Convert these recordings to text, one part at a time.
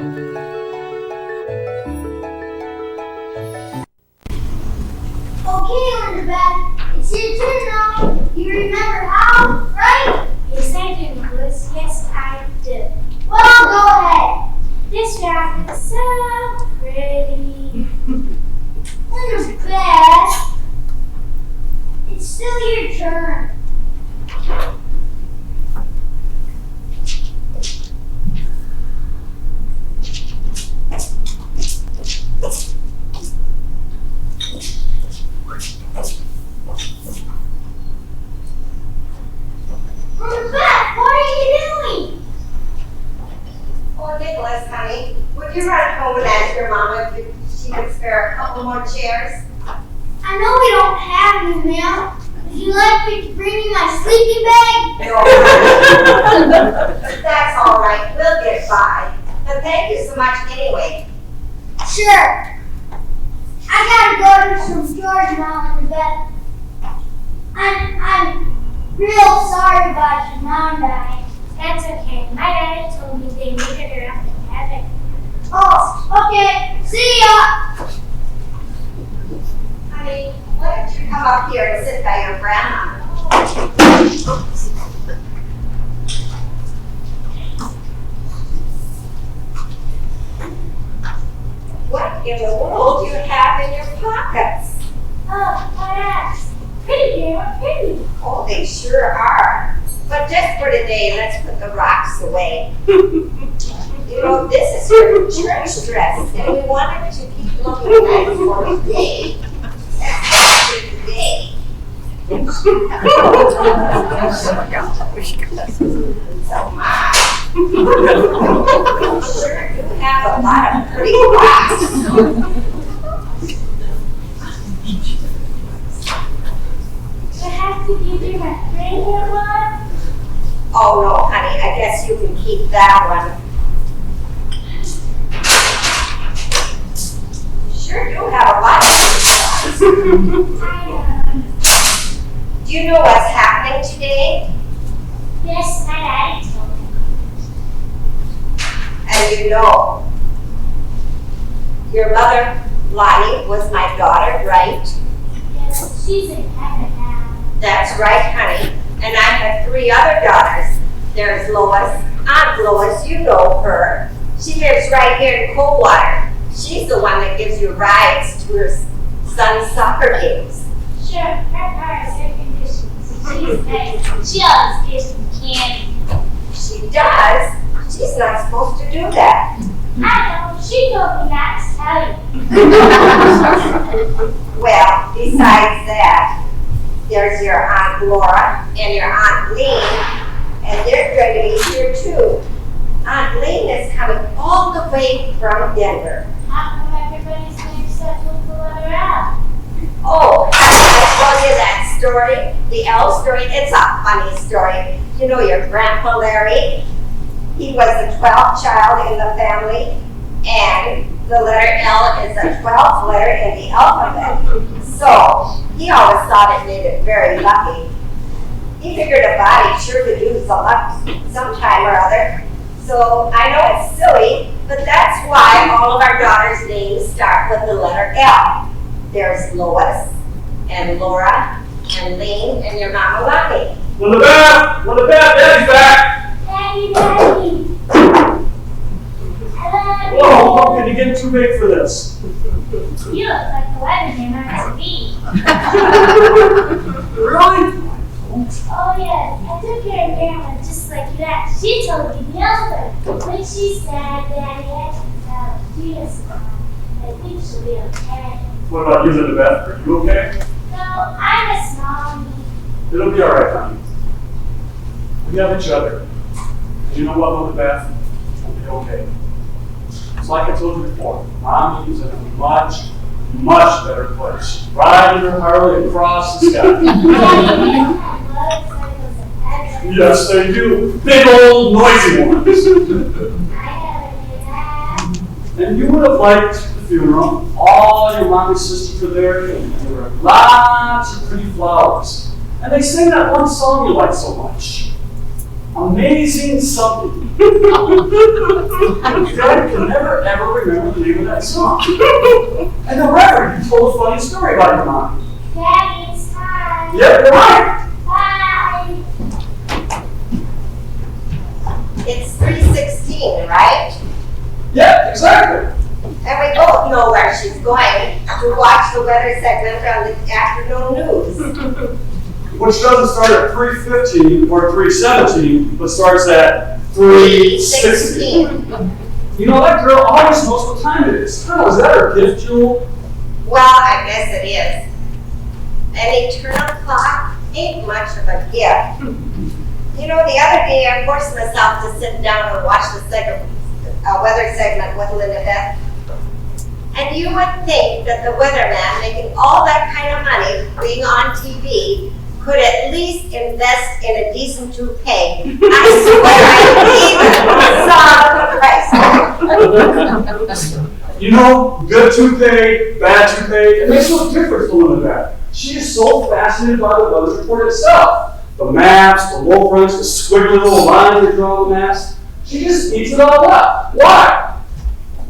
Okay, Elizabeth, it's your turn now. You remember how, right? Yes, I do, Nicholas. Yes, I do. Well, go ahead. This raft is so pretty. Elizabeth, it's still your turn. Elizabeth, what are you doing? Oh, Nicholas, honey, would you run home and ask your mama if she could spare a couple more chairs? I know we don't have you, ma'am. Would you like me to bring you my sleeping bag? No, honey. That's all right. We'll get by. But thank you so much anyway. Sure. I gotta go to some chores now, Elizabeth. I'm real sorry about your mom dying. That's okay. My daddy told me they needed her up in heaven. Oh, okay. See ya. Honey, why don't you come up here and sit by your grandma? What in the world do you have in your pockets? Oh, what else? Pretty, dear, pretty. Oh, they sure are. But just for today, let's put the rocks away. You know, this is your church dress, and we wanted to keep looking nice for today. Especially today. So much. Sure do have a lot of pretty rocks. Do I have to give you my favorite one? Oh no, honey, I guess you can keep that one. Sure do have a lot of Do you know what's happening today? Yes, my daddy told me. And you know, your mother, Lonnie, was my daughter, right? Yes, she's in heaven now. That's right, honey. And I have 3 other daughters. There's Lois, Aunt Lois, you know her. She lives right here in Coldwater. She's the one that gives you rides to her son's soccer games. Sure, her car is air conditioned. She's nice. She always gives me candy. She does. She's not supposed to do that. I know, she told me not to tell you. Well, besides that, there's your Aunt Laura and your Aunt Lean, and they're going to be here too. Aunt Lean is coming all the way from Denver. How come everybody's name starts with the letter L? Oh, I told you that story, the L story. It's a funny story. You know your Grandpa Larry? He was the 12th child in the family, and the letter L is the 12th letter in the alphabet. So he always thought it made it very lucky. He figured a body sure could use a luck sometime or other. So I know it's silly, but that's why all of our daughters' names start with the letter L. There's Lois and Laura and Lean and your mama Lonnie. Elizabeth, Daddy's back. Daddy. Whoa, how could you get too big for this? You look like the weatherman on TV. Really? Oh yes, I took care of Grandma just like you asked. She told me the other. When she said Daddy had to tell she is fine. I think she'll be okay. What about you, Elizabeth? Are you okay? No, I miss Mommy. It'll be alright, honey. We have each other. You know what, Elizabeth? It'll be okay. It's like I told you before, Mommy is in a much, much better place. Riding her Harley across the sky. Yes, they do. Big old noisy ones. And you would have liked the funeral. All your mommy's sisters were there, and there were lots of pretty flowers. And they sang that one song you like so much. Amazing something. Dad can never ever remember the name of that song. And the reverend, you told a funny story about your mom. Daddy, it's time. Yep, you're right. Bye. It's 3:16, right? Yeah, exactly. And we both know where she's going to watch the weather segment on the afternoon news. Which doesn't start at 3:15 or 3:17, but starts at 3:16. You know, that girl always knows what time it is. Oh, is that her gift, Jewel? Well, I guess it is. An eternal clock ain't much of a gift. You know, the other day I forced myself to sit down and watch the weather segment with Linda Beth. And you would think that the weatherman making all that kind of money being on TV could at least invest in a decent toupee. I swear I even saw the price. You know, good toupee, bad toupee, it makes no difference to Linda Beth. She is so fascinated by the weather report itself. The maps, the low fronts, the squiggly little lines that draw on the maps. She just eats it all up. Why?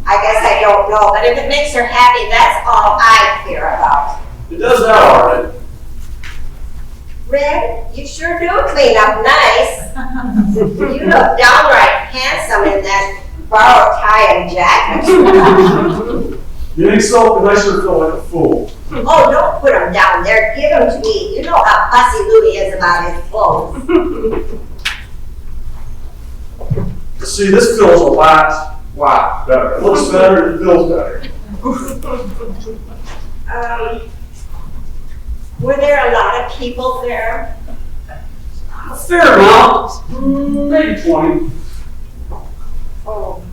I guess I don't know, but if it makes her happy, that's all I care about. It does that all right. Red, you sure do clean up nice. You look downright handsome in that borrowed tie and jacket. You think so? Because I sure feel like a fool. Oh, don't put them down there. Give them to me. You know how fussy Louie is about his clothes. See, this feels a lot better. It looks better and it feels better. Were there a lot of people there? A fair amount. Maybe 20. Oh.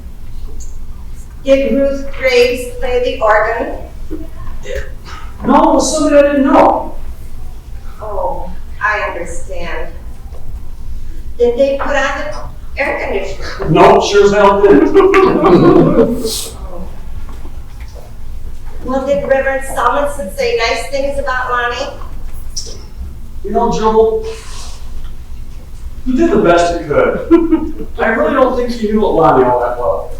Did Ruth Graves play the organ? No, it was somebody I didn't know. Oh, I understand. Did they put on the air conditioner? No, sure as hell didn't. Well, did Reverend Solomonson say nice things about Lonnie? You know, Joel, you did the best you could. I really don't think you knew Lonnie all that well.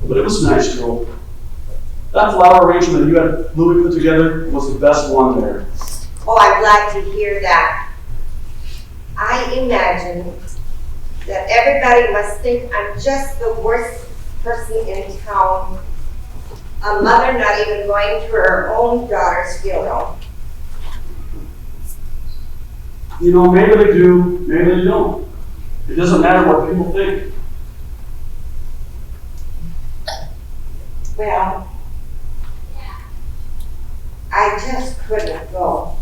But it was nice, Joel. That flower arrangement you had Louie put together was the best one there. Oh, I'm glad to hear that. I imagine that everybody must think I'm just the worst person in town. A mother not even going to her own daughter's funeral. You know, maybe they do, maybe they don't. It doesn't matter what people think. Well, I just couldn't go.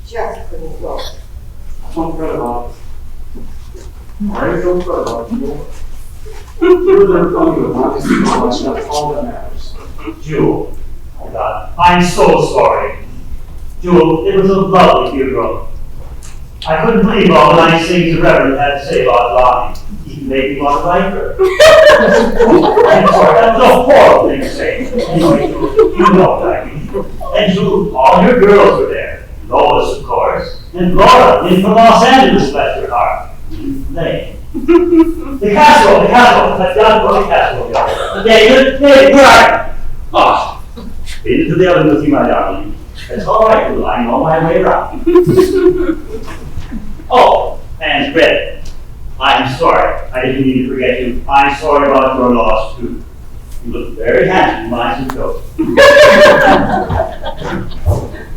Just couldn't go. Don't fret about it. Alright, don't fret about it, Joel. You're there coming with Lonnie's much, that's all that matters. Jewel, oh God, I'm so sorry. Jewel, it was a lovely funeral. I couldn't believe all the nice things the Reverend had to say about Lonnie. He made me want to like her. I'm sorry, that was a horrible thing to say. Anyway, you know what I mean. And Jewel, all your girls were there. Lois, of course, and Laura, in from Los Angeles, bless her heart. Lane. The castle, let's not go to the castle, y'all. David, where are you? Oh, into the oven with you, my darling. That's all right, Lou, I know my way around. Oh, and Red, I'm sorry, I didn't mean to forget you. I'm sorry about your loss, too. You look very handsome, nice and coat.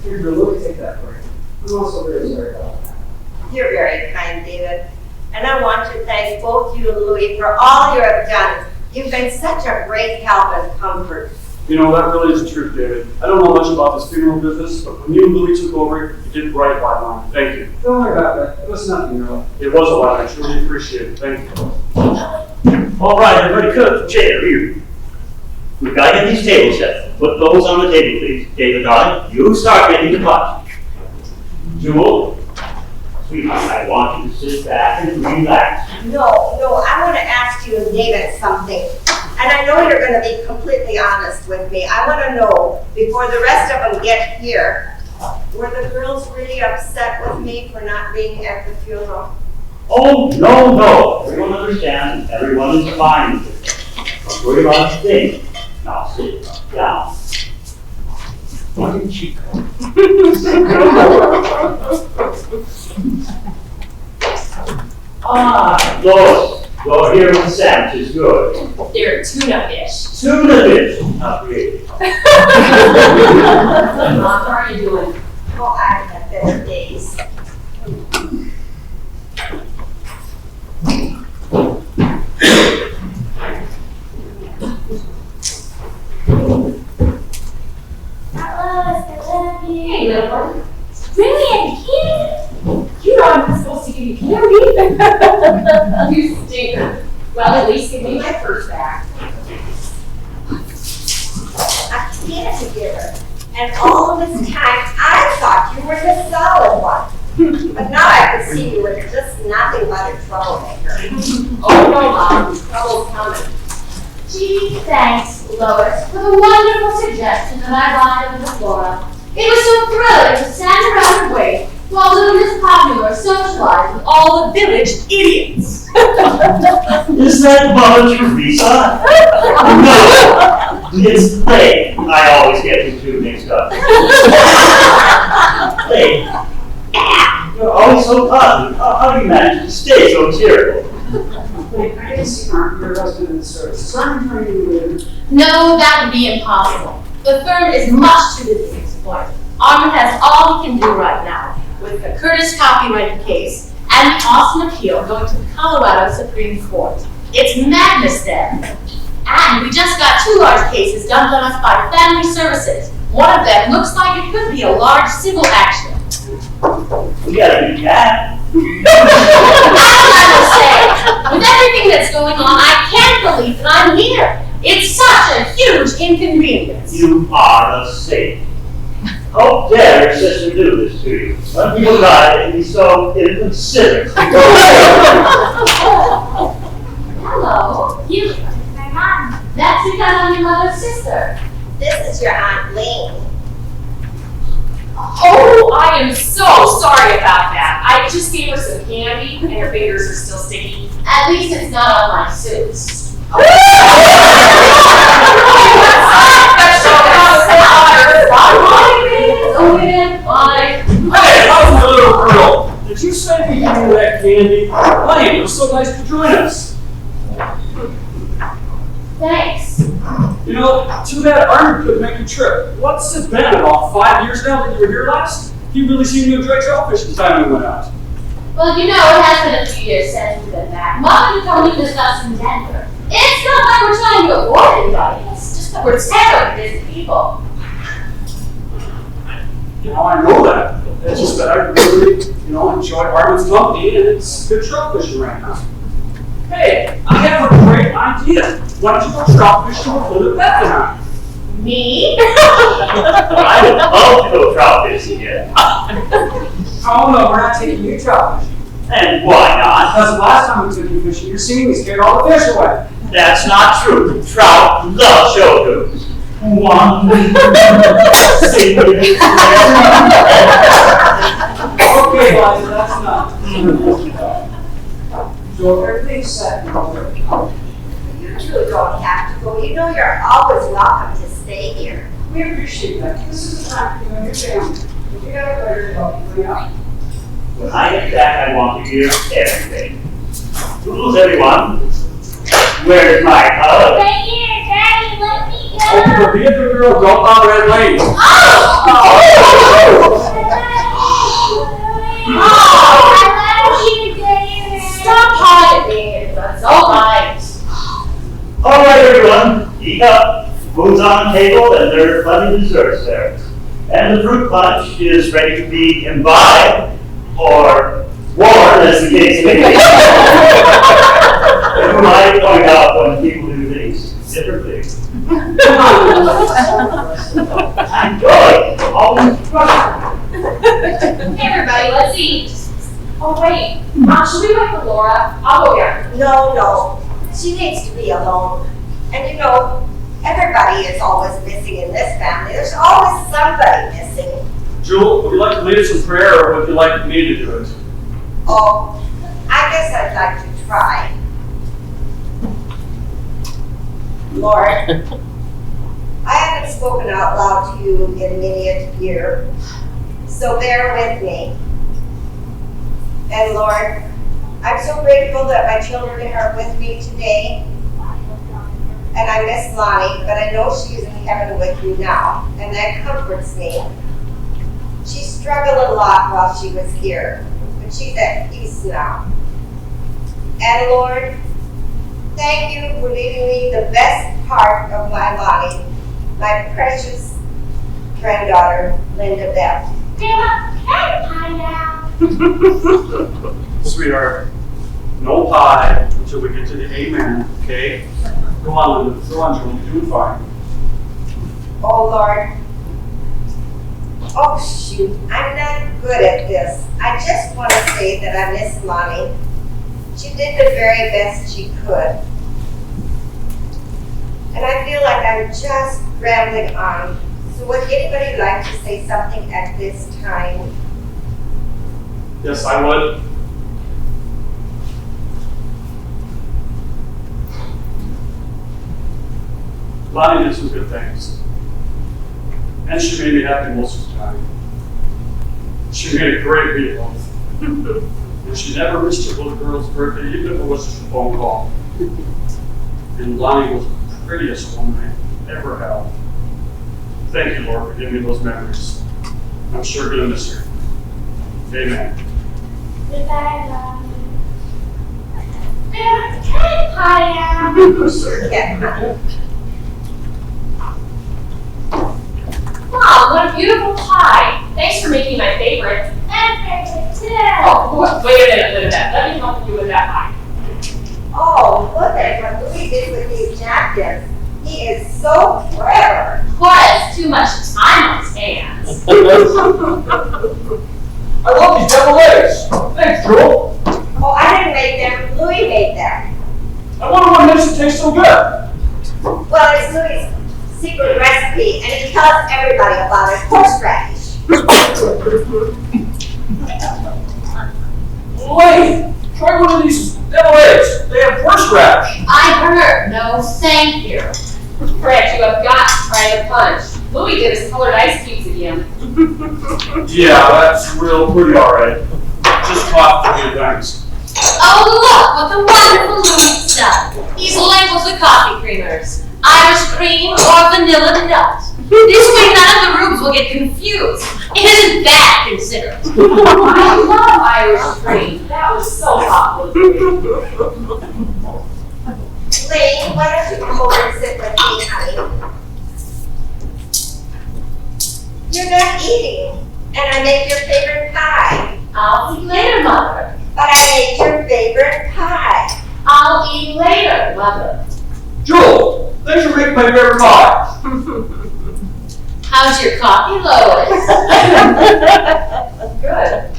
Here, look, take that for you. I'm also very sorry about that. You're very kind, David. And I want to thank both you and Louie for all you have done. You've been such a great help and comfort. You know, that really is the truth, David. I don't know much about this funeral business, but when you and Louie took over, you did right by mine. Thank you. Don't worry about that. It was nothing, girl. It was a lot. I truly appreciate it. Thank you. All right, everybody, come chair here. We've got to get these tables set. Put those on the table, please. David, darling, you start making the punch. Jewel, sweetheart, I want you to sit back and relax. No, I want to ask you and David something. And I know you're going to be completely honest with me. I want to know, before the rest of them get here, Were the girls really upset with me for not being at the funeral? Oh, no. Everyone understands. Everyone is fine with it. Don't worry about a thing. Now sit down. Why didn't she come? Lois, you're here with the sandwiches. Good. They're tuna fish. Tuna fish. Not really. Mom, how are you doing? Oh, I've had better days. Carlos, I love you. Hey, little one. Really, a kid? You know I'm not supposed to give you candy. You stinker. Well, at least give me my purse back. A candy giver. And all this time, I thought you were the solid one. But now I can see you were just nothing but a troublemaker. Oh, no, Mom. Trouble's coming. Gee, thanks, Lois, for the wonderful suggestion that I brought over to Flora. It was so thrilling to stand around and wait while little Miss Popular socialized with all the village idiots. Is that Mother Teresa? No! It's Lane. I always get the two mixed up. Lane. You're always so positive. How do you manage to stay so cheerful? Wait, I didn't see your husband in the service. So I'm trying to No, that would be impossible. The firm is much too busy to support. Armin has all he can do right now, with the Curtis copyright case and the Austin appeal going to the Colorado Supreme Court. It's madness there. And we just got 2 large cases dumped on us by Family Services. One of them looks like it could be a large civil action. We gotta do that. I will say, with everything that's going on, I can't believe that I'm here. It's such a huge inconvenience. You are a saint. How dare your sister do this to you? When people die, and be so inconsiderate. Hello. You. My mom. That's because I'm your mother's sister. This is your Aunt Lane. Oh, I am so sorry about that. I just gave her some candy and her fingers are still sticky. At least it's not on my suits. Hey, how's my little girl? Did you say we gave you that candy? Lane, it was so nice to join us. Thanks. You know, too bad Armin couldn't make the trip. What's it been, about 5 years now that you were here last? He really seemed to enjoy trout fishing the time we went out. Well, you know, it has been a few years since we've been back. Mom told me this us in Denver. It's not like we're trying to avoid anybody. It's just that we're terribly busy people. You know, I know that. It's just that I really, enjoy Armin's company and it's good trout fishing right now. Hey, I have a great idea. Why don't you go trout fishing with Little Bethlehem? Me? I would love to go trout fishing again. Oh no, we're not taking you trout fishing. And why not? Because the last time we took you fishing, your singing scared all the fish away. That's not true. Trout love show tunes. One. Sing it. Okay, Liza, that's enough. So everything's set. You two don't have to go. You know you're always welcome to stay here. We appreciate that. This is the time for you and your family. If you got a pleasure to help you clean up. When I get back, I want to hear everything. Rules, everyone. Where's my hug? Right here, Daddy, let me go. Oh, but the other girl, don't bother at Lane. Oh, I love you, Daddy. Stop hiding me. It's all right. All right, everyone. Eat up. Food's on the table, and there are plenty of desserts there. And the fruit punch is ready to be imbibed or worn, as the case may be. Who might point out when people do things differently. I'm good. Always trust. Hey, everybody, let's eat. Oh, wait. Mom, should we wait for Laura? I'll go get her. No. She needs to be alone. And everybody is always missing in this family. There's always somebody missing. Jewel, would you like to lead us in prayer, or would you like me to do it? Oh, I guess I'd like to try. Lord, I haven't spoken out loud to you in many a year, so bear with me. And Lord, I'm so grateful that my children are with me today. And I miss Lonnie, but I know she's in heaven with you now, and that comforts me. She struggled a lot while she was here, but she's at peace now. And Lord, thank you for leaving me the best part of my Lonnie, my precious granddaughter, Linda Beth. Grandma, can I have a pie now? Sweetheart, no pie until we get to the amen, okay? Go on, Linda. Go on, Jewel. You're doing fine. Oh Lord. Oh shoot, I'm not good at this. I just want to say that I miss Lonnie. She did the very best she could. And I feel like I'm just rambling on. So would anybody like to say something at this time? Yes, I would. Lonnie did some good things. And she made me happy most of the time. She made a great meatloaf. And she never missed her little girl's birthday, even if it was just a phone call. And Lonnie was the prettiest woman I ever held. Thank you, Lord, for giving me those memories. I'm sure going to miss her. Amen. Goodbye, Mommy. Grandma, can I have a pie now? Sure can. Wow, what a beautiful pie. Thanks for making my favorite. And favorite too. Oh, wait a minute, Linda. Let me help you with that pie. Oh, look at what Louis did with these napkins. He is so clever. Cora has too much time on his hands. I love these devil eggs. Thanks, Jewel. Oh, I didn't make them. Louis made them. I wonder what makes it taste so good. Well, it's Louis' secret recipe, and he tells everybody about it. Horseradish. Wait, try one of these devil eggs. They have horseradish. I heard. No, thank you. Fred, you have got to try the punch. Louis did his colored ice cubes again. Yeah, that's real pretty alright. Just talk to me, thanks. Oh, look what the wonderful Louis done. He's labeled the coffee creamers. Irish cream or vanilla nut. This way none of the rubes will get confused. Isn't that considerate? I love Irish cream. That was so thoughtful. Lane, why don't you come over and sit with me, honey? You're not eating, and I made your favorite pie. I'll eat later, Mother. But I made your favorite pie. I'll eat later, Mother. Jewel, thanks for making my favorite pie. How's your coffee, Lois? Good.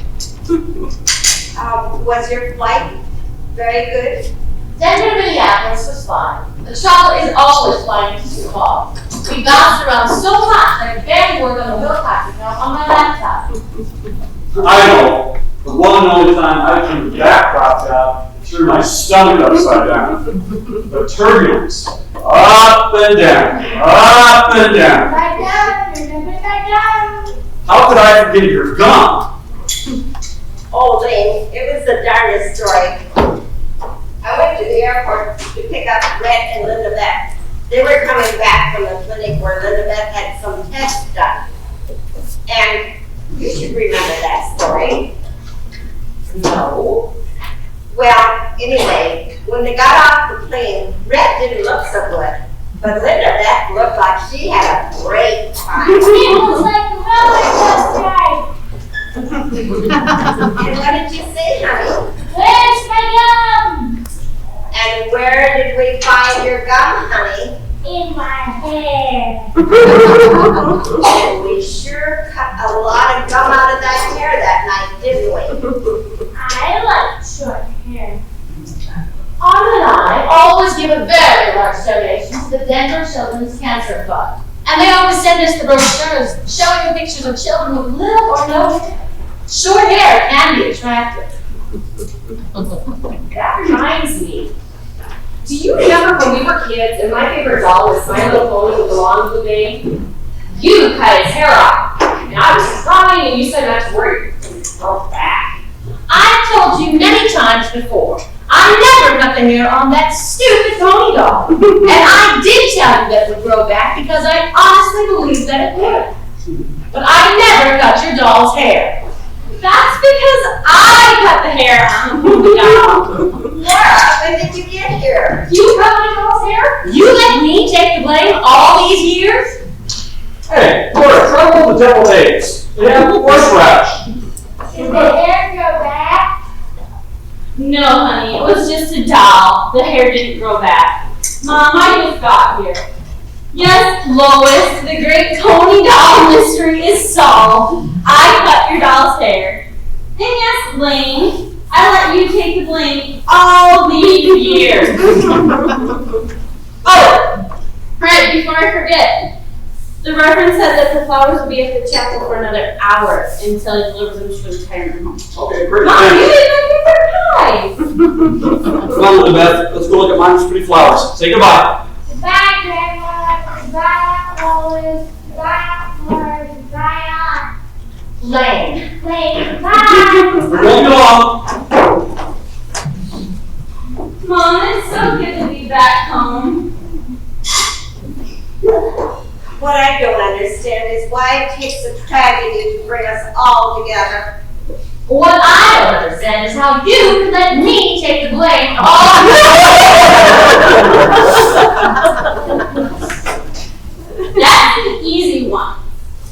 Was your flight very good? Denver, Minneapolis was fine. The chocolate is always flying to Sioux Falls. We bounced around so much that I barely worked on the wheel pack account on my laptop. I know. The one and only time I turned that crop out, it threw my stomach upside down. The turbulence. Up and down. Up and down. Back down, remember back down. How could I forget your gum? Oh, Lane, it was the darndest story. I went to the airport to pick up Red and Linda Beth. They were coming back from the clinic where Linda Beth had some tests done. And you should remember that story. No. Well, anyway, when they got off the plane, Red didn't look so good. But Linda Beth looked like she had a great time. It was like a roller coaster. And what did you say, honey? Where's my gum? And where did we find your gum, honey? In my hair. And we sure cut a lot of gum out of that hair that night, didn't we? I like short hair. Arm and I always give a very large donation to the Denver Children's Cancer Fund. And they always send us the brochures showing the pictures of children with little or no hair. Short hair can be attractive. That reminds me. Do you remember when we were kids and my favorite doll was My Little Pony with the long blue mane? You cut its hair off, and I was crying and you said not to worry, it would grow back. I've told you many times before, I never cut the hair on that stupid pony doll. And I did tell you that it would grow back because I honestly believed that it would. But I never cut your doll's hair. That's because I cut the hair on the pony doll. Laura, when did you get here? You cut my doll's hair? You let me take the blame all these years? Hey, Laura, try to hold the deviled eggs. They have horseradish. Did the hair grow back? No, honey, it was just a doll. The hair didn't grow back. Mom, I just got here. Yes, Lois, the great pony doll mystery is solved. I cut your doll's hair. And yes, Lane, I let you take the blame all these years. Oh, right, before I forget. The Reverend said that the flowers would be at the chapel for another hour until he delivers them to the retirement home. Okay, great. Mom, you didn't make me surprise. Come on, Elizabeth. Let's go look at Mom's pretty flowers. Say goodbye. Goodbye, Grandma. Goodbye, Lois. Goodbye, Laura. Goodbye, Aunt. Lane. Goodbye. We're going along. Mom, it's so good to be back home. What I don't understand is why it takes a tragedy to bring us all together. What I don't understand is how you can let me take the blame all That's an easy one.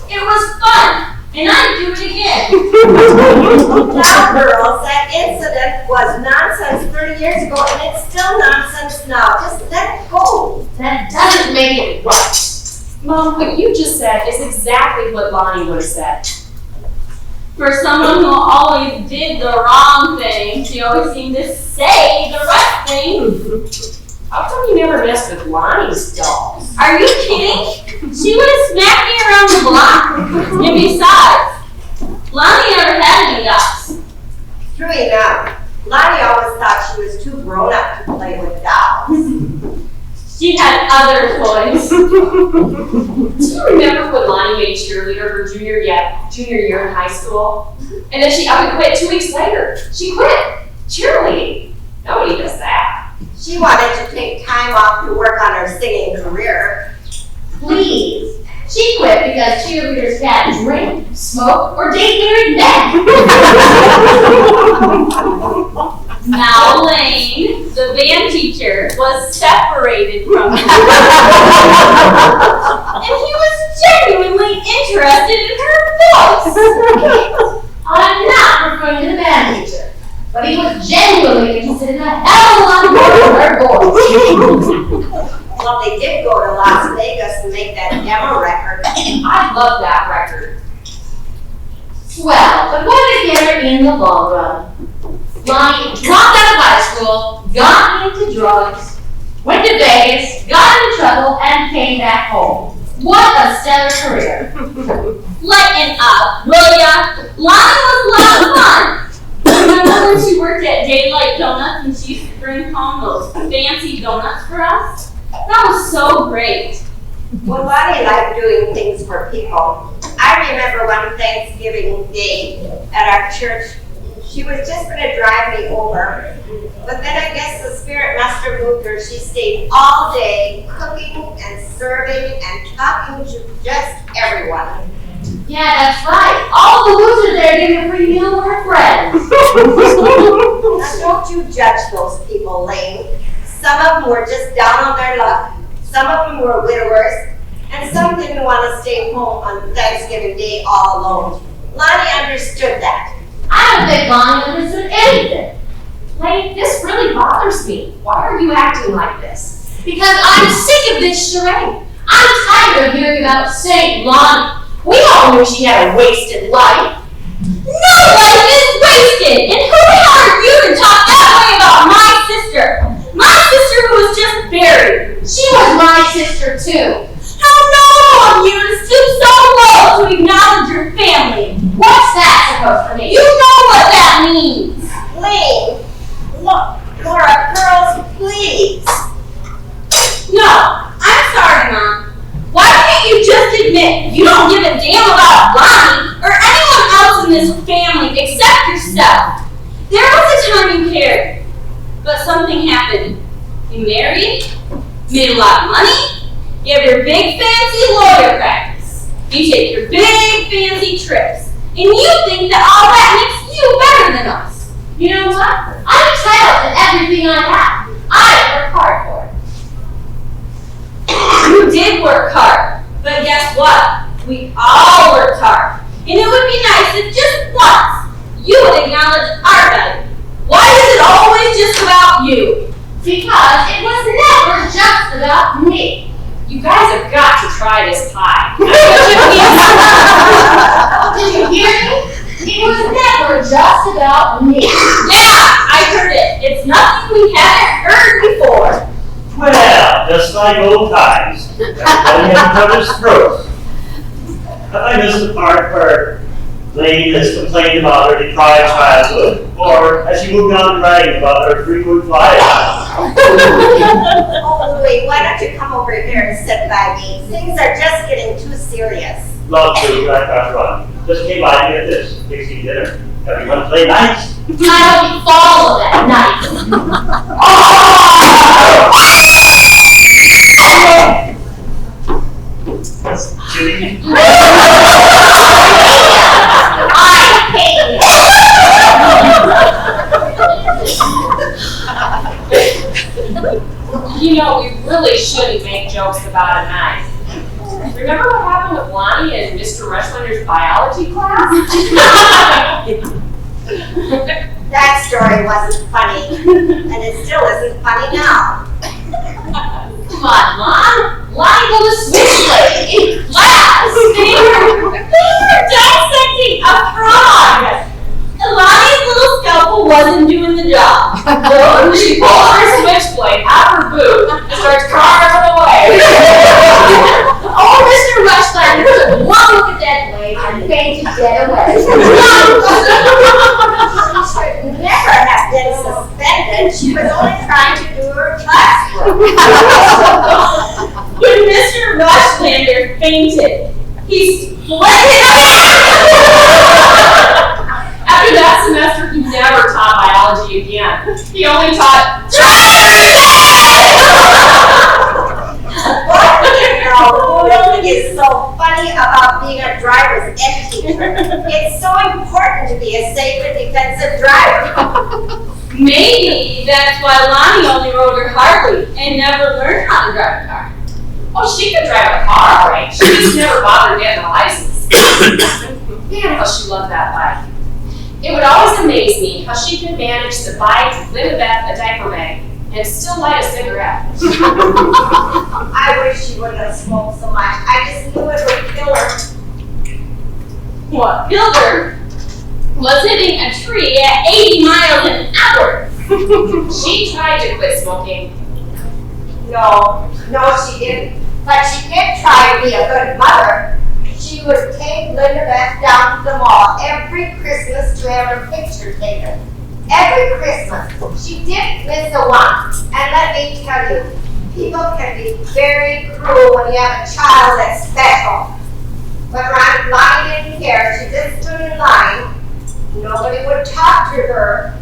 It was fun, and I'd do it again. Now, girls, that incident was nonsense 30 years ago, and it's still nonsense now. Just let it go. That doesn't make it right. Mom, what you just said is exactly what Lonnie would have said. For someone who always did the wrong thing, she always seemed to say the right thing. How come you never messed with Lonnie's dolls? Are you kidding? She would have smacked me around the block. And besides, Lonnie never had any dolls. True enough. Lonnie always thought she was too grown up to play with dolls. She had other toys. Do you remember when Lonnie made cheerleader her junior year in high school? And then she up and quit 2 weeks later. She quit cheerleading. Nobody does that. She wanted to take time off to work on her singing career. Please. She quit because cheerleaders can't drink, smoke, or date married men. Now Lane, the band teacher, was separated from her. And he was genuinely interested in her voice. I'm not referring to the band teacher, but he was genuinely interested in a hell of a lot more of her voice. Well, they did go to Las Vegas and make that demo record. I love that record. Well, but what did get her in the long run? Lonnie dropped out of high school, got into drugs, went to Vegas, got into trouble, and came back home. What a stellar career. Lighten up, will ya? Lonnie was a lot of fun. Remember when she worked at Daylight Donuts and she used to bring home those fancy donuts for us? That was so great. Well, Lonnie liked doing things for people. I remember one Thanksgiving day at our church, she was just going to drive me over. But then I guess the spirit must have moved her. She stayed all day cooking and serving and talking to just everyone. Yeah, that's right. All the losers there getting a free meal were her friends. Now, don't you judge those people, Lane. Some of them were just down on their luck. Some of them were widowers. And some didn't want to stay home on Thanksgiving Day all alone. Lonnie understood that. I don't think Lonnie understood anything. Lane, this really bothers me. Why are you acting like this? Because I'm sick of this charade. I'm tired of hearing about St. Lonnie. We all knew she had a wasted life. No life is wasted! And who are you to talk that way about my sister? My sister who was just buried. She was my sister too. How normal Laura, girls, please. No, I'm sorry, Mom. Why can't you just admit you don't give a damn about Lonnie or anyone else in this family except yourself? There was a time you cared, but something happened. You married, made a lot of money, you have your big fancy lawyer practice, you take your big fancy trips, and you think that all that makes you better than us. You know what? I'm entitled to everything I have. I work hard for it. You did work hard, but guess what? We all worked hard. And it would be nice if just once you would acknowledge our value. Why is it always just about you? Because it was never just about me. You guys have got to try this pie. Did you hear me? It was never just about me. Yeah, I heard it. It's nothing we haven't heard before. Well, just like old times. Everybody had each other's throats. Have I missed the part where Lady has complained about her deprived childhood, or has she moved on to writing about her frequent flyouts? Oh, Louie, why don't you come over here and sit by me? Things are just getting too serious. Love to, I can't run. Just came by to get this, fixing dinner. Everyone play nice? I hope you follow that night. Jimmy? I hate you. You know, we really shouldn't make jokes about a knife. Remember what happened with Lonnie in Mr. Rushlander's biology class? That story wasn't funny, and it still isn't funny now. Come on, Mom. Lonnie will the switchblade in class. They were dissecting a frog. Lonnie's little scalpel wasn't doing the job. So she pulls her switchblade out of her boot and starts carving away. Oh, Mr. Rushlander took one look at that blade and fainted dead away. She should never have been suspended. She was only trying to do her classwork. When Mr. Rushlander fainted, he split it up. After that semester, he never taught biology again. He only taught What is so funny about being a driver's ed teacher? It's so important to be a safe and defensive driver. Maybe that's why Lonnie only rode her Harley and never learned how to drive a car. Oh, she could drive a car, all right. She just never bothered getting a license. Man, how she loved that bike. It would always amaze me how she could manage to buy Elizabeth a diaper bag and still light a cigarette. I wish she wouldn't have smoked so much. I just knew it would kill her. What killed her was hitting a tree at 80 miles an hour. She tried to quit smoking. No, she didn't. But she did try to be a good mother. She would take Elizabeth down to the mall every Christmas to have her picture taken. Every Christmas. She didn't miss a one. And let me tell you, people can be very cruel when you have a child that's special. But Lonnie didn't care. She just stood in line. Nobody would talk to her.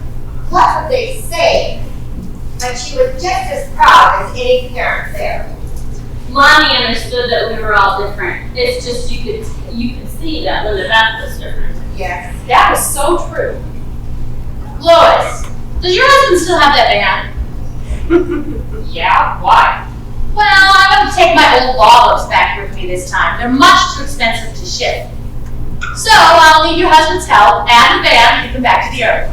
What would they say? But she was just as proud as any parent there. Lonnie understood that we were all different. It's just you could see that Elizabeth was different. Yes. That was so true. Lois, does your husband still have that van? Yeah, why? Well, I want to take my old Volvos back with me this time. They're much too expensive to ship. So I'll need your husband's help and the van to get them back to the earth.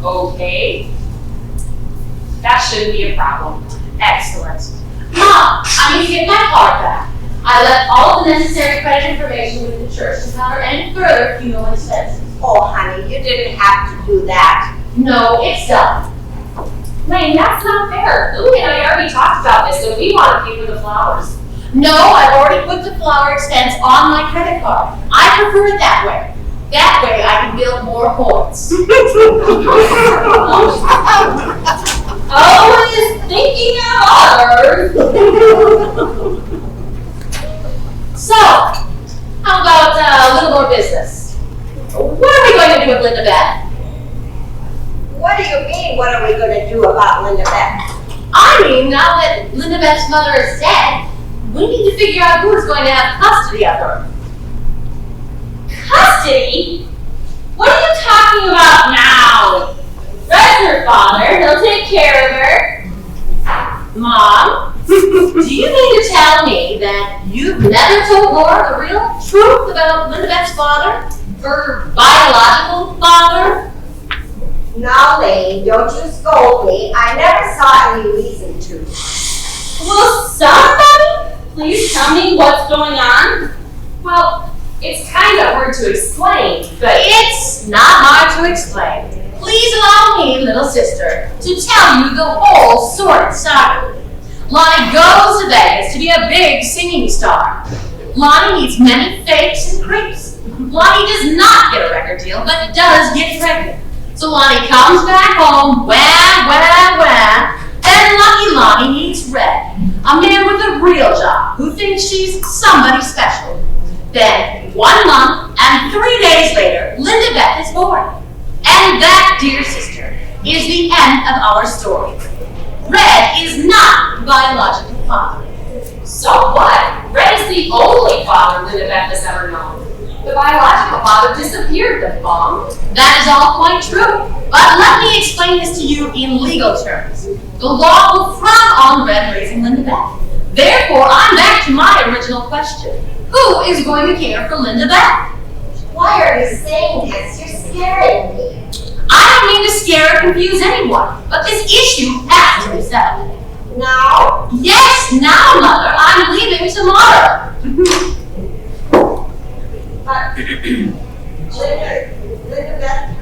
Okay. That shouldn't be a problem. Excellent. Mom, I need to get my car back. I left all the necessary credit information with the church to cover any further funeral expenses. Oh, honey, you didn't have to do that. No, it's done. Lane, that's not fair. Louie and I already talked about this, and we want to pay for the flowers. No, I've already put the flower expense on my credit card. I prefer it that way. That way I can build more forts. Always thinking of others. So, how about a little more business? What are we going to do with Linda Beth? What do you mean, what are we going to do about Linda Beth? I mean, now that Linda Beth's mother is dead, we need to figure out who is going to have custody of her. Custody? What are you talking about now? Red's her father. He'll take care of her. Mom, do you mean to tell me that you've never told Laura the real truth about Linda Beth's father? Her biological father? Now, Lane, don't you scold me. I never saw any reason to. Will somebody please tell me what's going on? Well, it's kind of hard to explain, but It's not hard to explain. Please allow me, little sister, to tell you the whole sordid saga. Lonnie goes to Vegas to be a big singing star. Lonnie meets many fakes and creeps. Lonnie does not get a record deal, but does get pregnant. So Lonnie comes back home, then lucky Lonnie meets Red, a man with a real job who thinks she's somebody special. Then, 1 month and 3 days later, Linda Beth is born. And that, dear sister, is the end of our story. Red is not the biological father. so what? Red is the only father Linda Beth has ever known. The biological father disappeared, the Mom. That is all quite true. But let me explain this to you in legal terms. The law will frown on Red raising Linda Beth. Therefore, I'm back to my original question. Who is going to care for Linda Beth? Why are you saying this? You're scaring me. I don't mean to scare or confuse anyone, but this issue has to be settled. Now? Yes, now, Mother. I'm leaving tomorrow. But Linda Beth,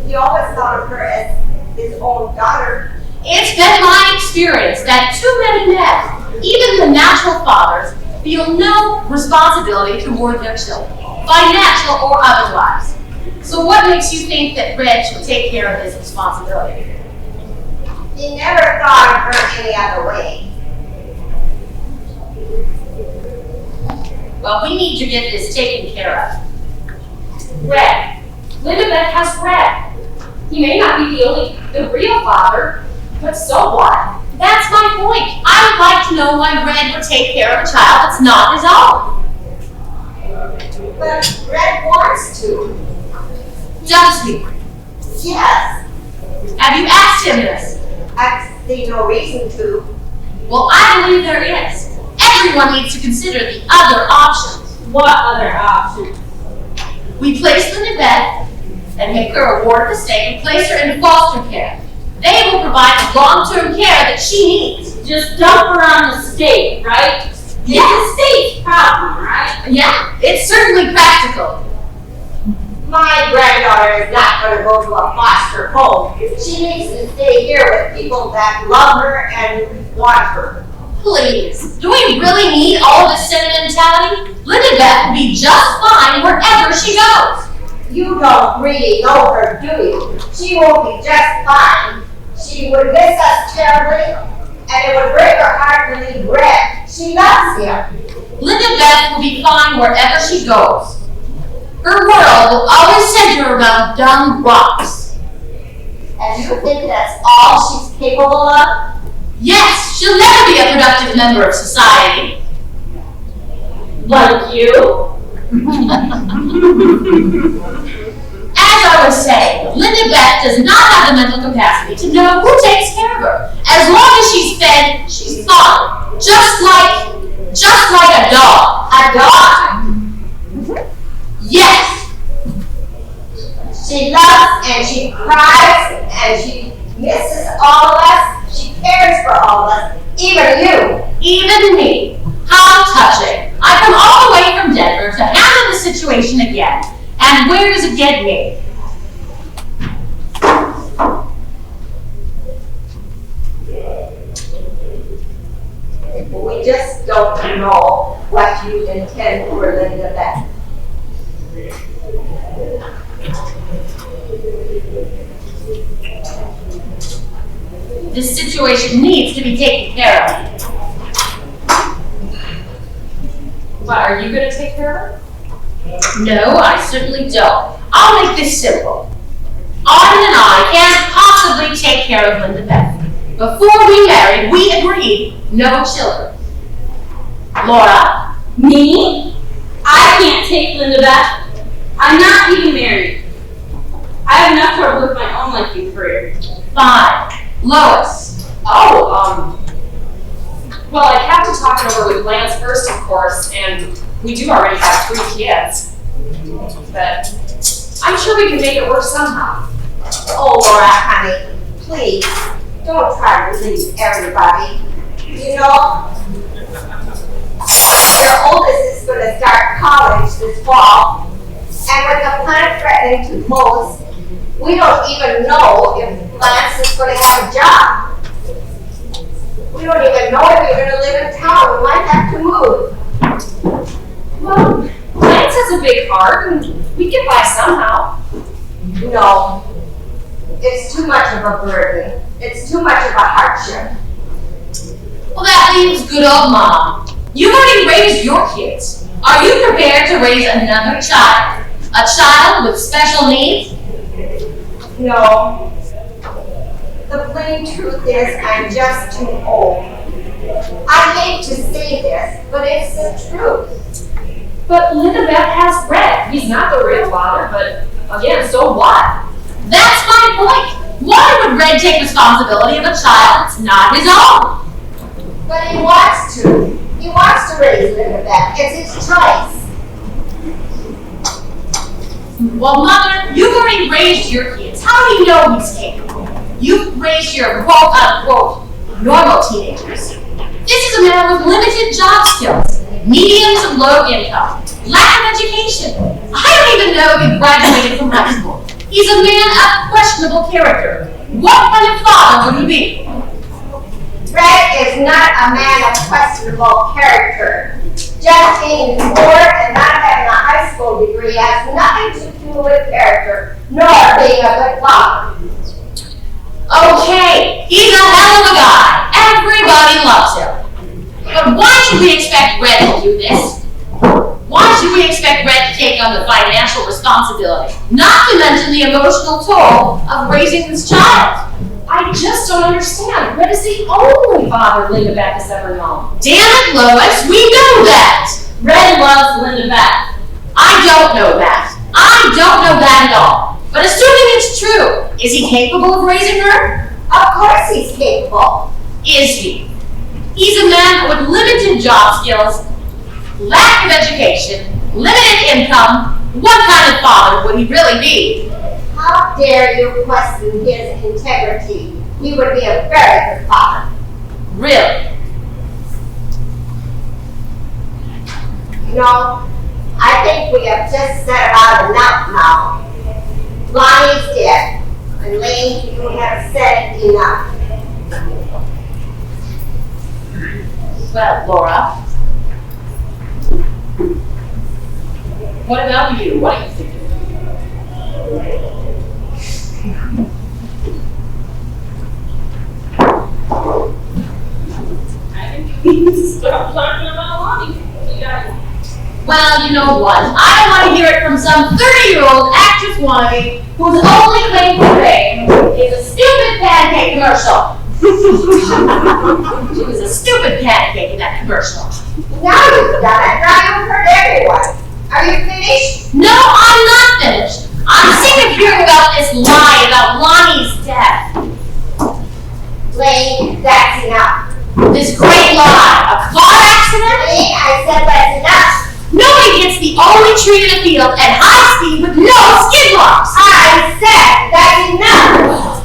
he always thought of her as his own daughter. It's been my experience that too many men, even the natural fathers, feel no responsibility toward their children, financial or otherwise. So what makes you think that Red should take care of his responsibility? He never thought of her any other way. Well, we need to get this taken care of. Red. Linda Beth has Red. He may not be the real father, but so what? That's my point. I would like to know why Red would take care of a child that's not his own. But Red wants to. Does he? Yes. Have you asked him this? I see no reason to. Well, I believe there is. Everyone needs to consider the other options. What other options? We place Linda Beth and make her a ward of the state and place her in foster care. They will provide the long-term care that she needs. Just dump her on the state, right? Yeah. It's the state's problem, right? Yeah, it's certainly practical. My granddaughter is not going to go to a foster home. She needs to stay here with people that love her and want her. Please, do we really need all of this sentimentality? Linda Beth will be just fine wherever she goes. You don't really know her, do you? She won't be just fine. She would miss us terribly, and it would break her heart to leave Red. She loves him. Linda Beth will be fine wherever she goes. Her world will always center around dumb rocks. And you think that's all she's capable of? Yes, she'll never be a productive member of society. Like you? As I was saying, Linda Beth does not have the mental capacity to know who takes care of her. As long as she's fed, she's fine. Just like a dog. A dog? Yes. She loves and she cries and she misses all of us. She cares for all of us, even you. Even me. How touching. I come all the way from Denver to handle the situation again. And where does it get me? We just don't know what you intend for Linda Beth. This situation needs to be taken care of. What, are you gonna take care of her? No, I certainly don't. I'll make this simple. Arden and I can't possibly take care of Linda Beth. Before we married, we agreed no children. Laura? Me? I can't take Linda Beth. I'm not even married. I have enough trouble with my own life and career. Fine. Lois? Oh, well, I'd have to talk it over with Lance first, of course, and we do already have 3 kids. But I'm sure we can make it work somehow. Oh, Laura, honey, please, don't try to please everybody. You know, your oldest is going to start college this fall, and with the plant threatening to close, we don't even know if Lance is going to have a job. We don't even know if you're going to live in town. We might have to move. Well, Lance has a big heart, and we get by somehow. No, it's too much of a burden. It's too much of a hardship. Well, that leaves good old Mom. You've already raised your kids. Are you prepared to raise another child? A child with special needs? No. The plain truth is I'm just too old. I hate to say this, but it's the truth. But Linda Beth has Red. He's not the real father, but again, so what? That's my point. Why would Red take responsibility of a child that's not his own? But he wants to. He wants to raise Linda Beth. It's his choice. Well, Mother, you've already raised your kids. How do you know he's capable? You've raised your quote-unquote normal teenagers. This is a man with limited job skills, medium to low income, lack of education. I don't even know if he graduated from high school. He's a man of questionable character. What kind of father would he be? Red is not a man of questionable character. Just being poor and not having a high school degree has nothing to do with character, nor being a good father. Okay, he's a hell of a guy. Everybody loves him. But why should we expect Red to do this? Why should we expect Red to take on the financial responsibility, not to mention the emotional toll of raising this child? I just don't understand. Red is the only father Linda Beth has ever known. Damn it, Lois, we know that! Red loves Linda Beth. I don't know that. I don't know that at all. But assuming it's true, is he capable of raising her? Of course he's capable. Is he? He's a man with limited job skills, lack of education, limited income. What kind of father would he really be? How dare you question his integrity? He would be a very good father. Really? You know, I think we have just said about enough now. Lonnie's dead. And Lane, you have said enough. Well, Laura, what about you? What do you think? I think we need to stop talking about Lonnie. Well, you know what? I don't want to hear it from some 30-year-old actress wannabe whose only claim to fame is a stupid pancake commercial. She was a stupid pancake in that commercial. Now you've done it. Now you've heard everyone. Are you finished? No, I'm not finished. I'm sick of hearing about this lie about Lonnie's death. Lane, that's enough. This great lie. A car accident? Lane, I said that's enough. Nobody gets the only tree in a field at high speed with no skid marks. I said that's enough.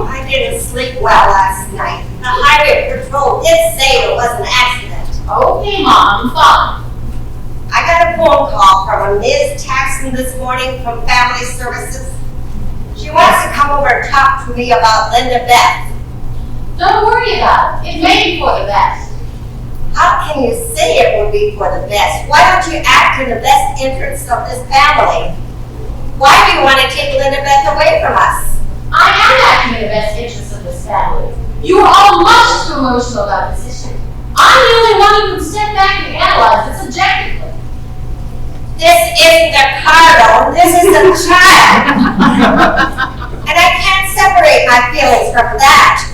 I didn't sleep well last night. The highway patrol did say it was an accident. Okay, Mom, I'm fine. I got a phone call from a Ms. Taxon this morning from Family Services. She wants to come over and talk to me about Linda Beth. Don't worry about it. It may be for the best. How can you say it would be for the best? Why don't you act in the best interests of this family? Why do you want to take Linda Beth away from us? I am acting in the best interest of this family. You are all much too emotional about this issue. I'm the only one who can step back and analyze this objectively. This isn't a Carolyn, this is a child. And I can't separate my feelings from that.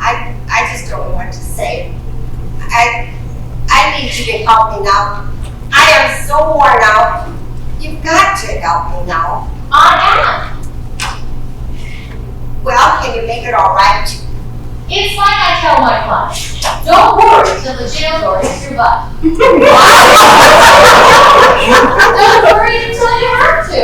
I I just don't know what to say. I need you to help me now. I am so worn out. You've got to help me now. am. Well, can you make it all right? It's like I tell my clients. Don't worry till the jail door hits your butt. Don't worry until you have to.